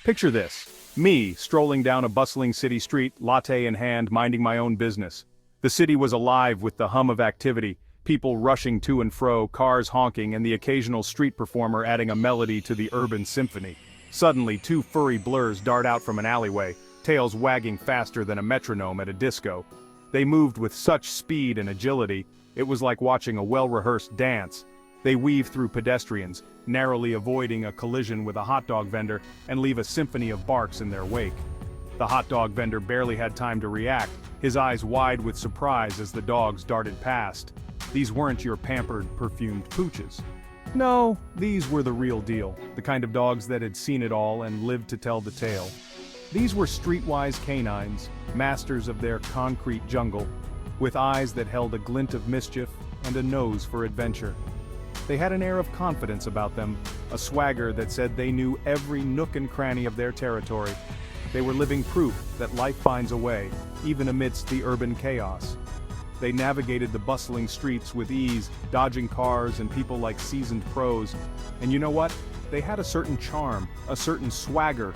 Picture this. Me, strolling down a bustling city street, latte in hand, minding my own business. The city was alive with the hum of activity, people rushing to and fro, cars honking, and the occasional street performer adding a melody to the urban symphony. Suddenly, two furry blurs dart out from an alleyway, tails wagging faster than a metronome at a disco. They moved with such speed and agility, it was like watching a well-rehearsed dance. They weave through pedestrians, narrowly avoiding a collision with a hot dog vendor, and leave a symphony of barks in their wake. The hot dog vendor barely had time to react, his eyes wide with surprise as the dogs darted past. These weren't your pampered, perfumed pooches. No, these were the real deal, the kind of dogs that had seen it all and lived to tell the tale. These were Streetwise Canines, masters of their concrete jungle, with eyes that held a glint of mischief and a nose for adventure. They had an air of confidence about them, a swagger that said they knew every nook and cranny of their territory. They were living proof that life finds a way, even amidst the urban chaos. They navigated the bustling streets with ease, dodging cars and people like seasoned pros. And you know what? They had a certain charm, a certain swagger.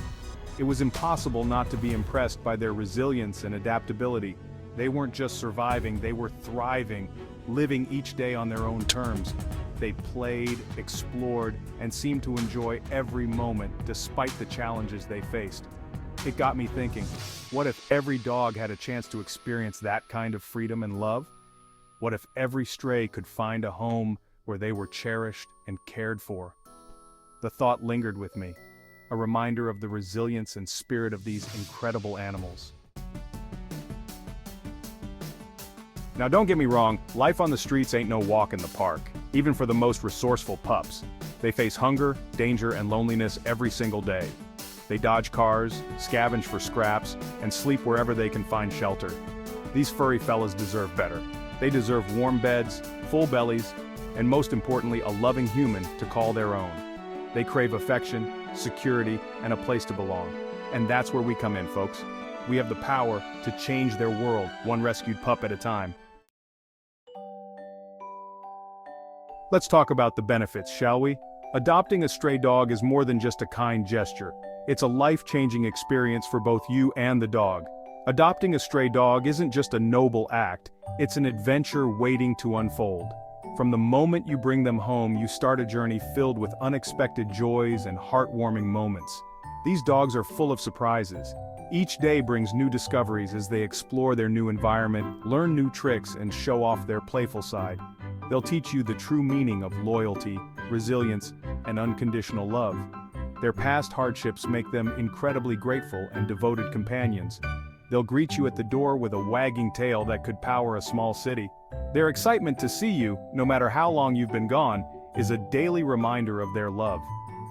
It was impossible not to be impressed by their resilience and adaptability. They weren't just surviving, they were thriving, living each day on their own terms. They played, explored, and seemed to enjoy every moment despite the challenges they faced. It got me thinking, what if every dog had a chance to experience that kind of freedom and love? What if every stray could find a home where they were cherished and cared for? The thought lingered with me, a reminder of the resilience and spirit of these incredible animals. Now don't get me wrong, life on the streets ain't no walk in the park, even for the most resourceful pups. They face hunger, danger, and loneliness every single day. They dodge cars, scavenge for scraps, and sleep wherever they can find shelter. These furry fellas deserve better. They deserve warm beds, full bellies, and most importantly, a loving human to call their own. They crave affection, security, and a place to belong. And that's where we come in, folks. We have the power to change their world, one rescued pup at a time. Let's talk about the benefits, shall we? Adopting a stray dog is more than just a kind gesture. It's a life-changing experience for both you and the dog. Adopting a stray dog isn't just a noble act, it's an adventure waiting to unfold. From the moment you bring them home, you start a journey filled with unexpected joys and heartwarming moments. These dogs are full of surprises. Each day brings new discoveries as they explore their new environment, learn new tricks, and show off their playful side. They'll teach you the true meaning of loyalty, resilience, and unconditional love. Their past hardships make them incredibly grateful and devoted companions. They'll greet you at the door with a wagging tail that could power a small city. Their excitement to see you, no matter how long you've been gone, is a daily reminder of their love.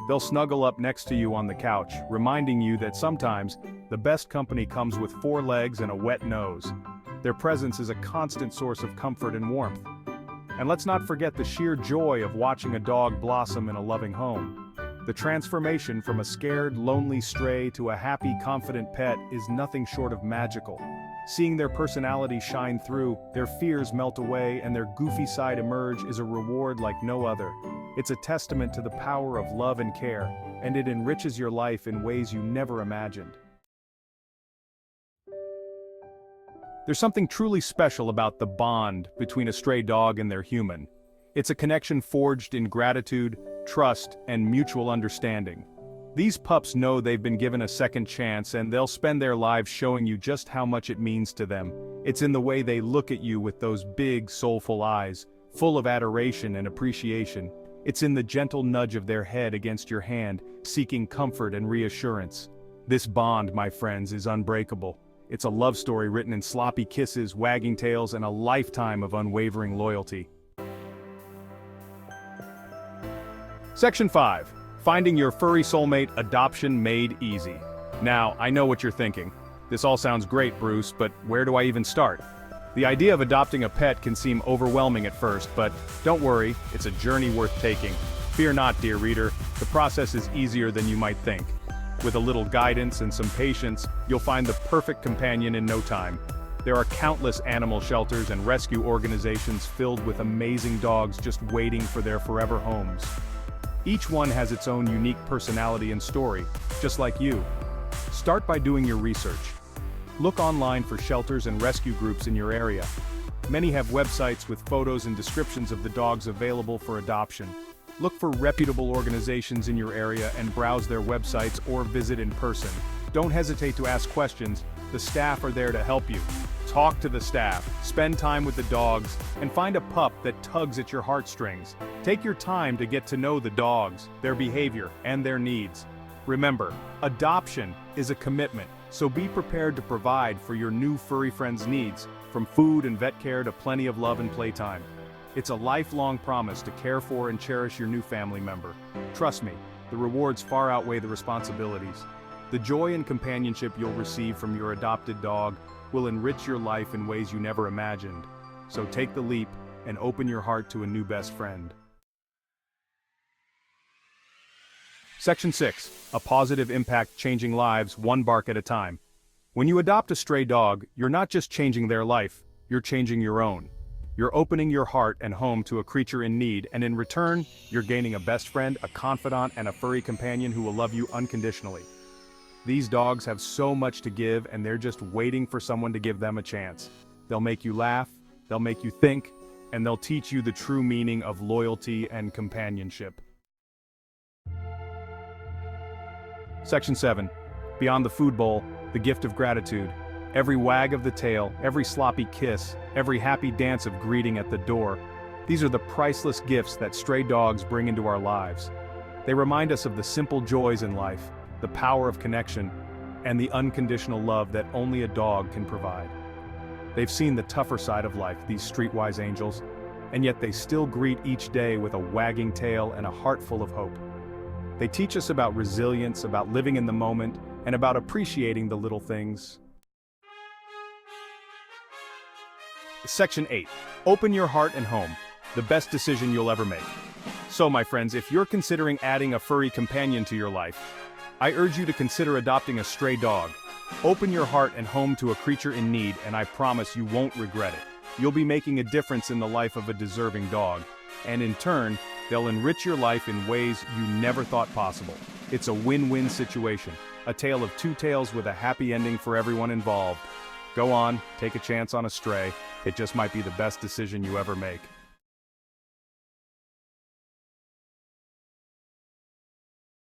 They'll snuggle up next to you on the couch, reminding you that sometimes the best company comes with 4 legs and a wet nose. Their presence is a constant source of comfort and warmth. And let's not forget the sheer joy of watching a dog blossom in a loving home. The transformation from a scared, lonely stray to a happy, confident pet is nothing short of magical. Seeing their personality shine through, their fears melt away, and their goofy side emerge is a reward like no other. It's a testament to the power of love and care, and it enriches your life in ways you never imagined. There's something truly special about the bond between a stray dog and their human. It's a connection forged in gratitude, trust, and mutual understanding. These pups know they've been given a second chance, and they'll spend their lives showing you just how much it means to them. It's in the way they look at you with those big, soulful eyes, full of adoration and appreciation. It's in the gentle nudge of their head against your hand, seeking comfort and reassurance. This bond, my friends, is unbreakable. It's a love story written in sloppy kisses, wagging tails, and a lifetime of unwavering loyalty. Section 5. Finding your furry soulmate, adoption made easy. Now, I know what you're thinking. This all sounds great, Bruce, but where do I even start? The idea of adopting a pet can seem overwhelming at first, but don't worry, it's a journey worth taking. Fear not, dear reader, the process is easier than you might think. With a little guidance and some patience, you'll find the perfect companion in no time. There are countless animal shelters and rescue organizations filled with amazing dogs just waiting for their forever homes. Each one has its own unique personality and story, just like you. Start by doing your research. Look online for shelters and rescue groups in your area. Many have websites with photos and descriptions of the dogs available for adoption. Look for reputable organizations in your area and browse their websites or visit in person. Don't hesitate to ask questions, the staff are there to help you. Talk to the staff, spend time with the dogs, and find a pup that tugs at your heartstrings. Take your time to get to know the dogs, their behavior, and their needs. Remember, adoption is a commitment, so be prepared to provide for your new furry friend's needs, from food and vet care to plenty of love and playtime. It's a lifelong promise to care for and cherish your new family member. Trust me, the rewards far outweigh the responsibilities. The joy and companionship you'll receive from your adopted dog will enrich your life in ways you never imagined. So take the leap and open your heart to a new best friend. Section 6. A positive impact changing lives one bark at a time. When you adopt a stray dog, you're not just changing their life, you're changing your own. You're opening your heart and home to a creature in need, and in return, you're gaining a best friend, a confidant, and a furry companion who will love you unconditionally. These dogs have so much to give, and they're just waiting for someone to give them a chance. They'll make you laugh, they'll make you think, and they'll teach you the true meaning of loyalty and companionship. Section 7. Beyond the food bowl, the gift of gratitude. Every wag of the tail, every sloppy kiss, every happy dance of greeting at the door. These are the priceless gifts that stray dogs bring into our lives. They remind us of the simple joys in life, the power of connection, and the unconditional love that only a dog can provide. They've seen the tougher side of life, these streetwise angels, and yet they still greet each day with a wagging tail and a heart full of hope. They teach us about resilience, about living in the moment, and about appreciating the little things. Section 8. Open your heart and home. The best decision you'll ever make. So, my friends, if you're considering adding a furry companion to your life, I urge you to consider adopting a stray dog. Open your heart and home to a creature in need, and I promise you won't regret it. You'll be making a difference in the life of a deserving dog, and in turn, they'll enrich your life in ways you never thought possible. It's a win-win situation, a tale of two tales with a happy ending for everyone involved. Go on, take a chance on a stray. It just might be the best decision you ever make.